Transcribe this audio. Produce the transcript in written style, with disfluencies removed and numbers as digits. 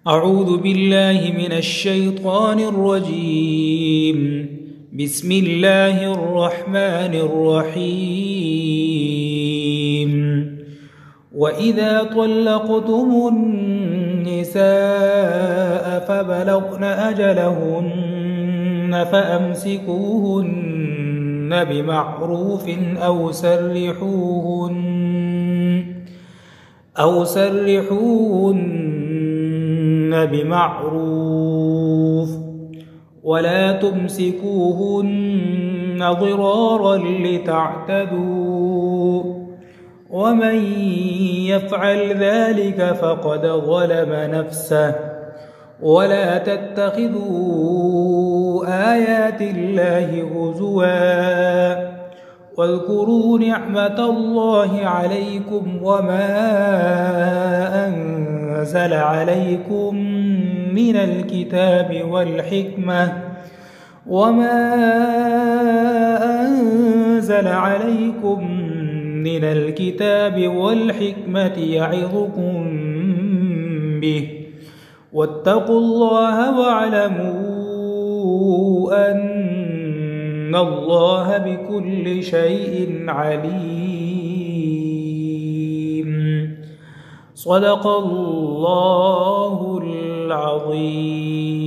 أعوذ بالله من الشيطان الرجيم. بسم الله الرحمن الرحيم. وإذا طلقتم النساء فبلغن أجلهن فأمسكوهن بمعروف أو سرحوهن بمعروف، ولا تمسكوهن ضرارا لتعتدوا، ومن يفعل ذلك فقد ظلم نفسه. ولا تتخذوا آيات الله هزوا، واذكروا نعمة الله عليكم وما أنزل عليكم من الكتاب والحكمة يعظكم به، واتقوا الله واعلموا أن الله بكل شيء عليم. صدق الله العظيم.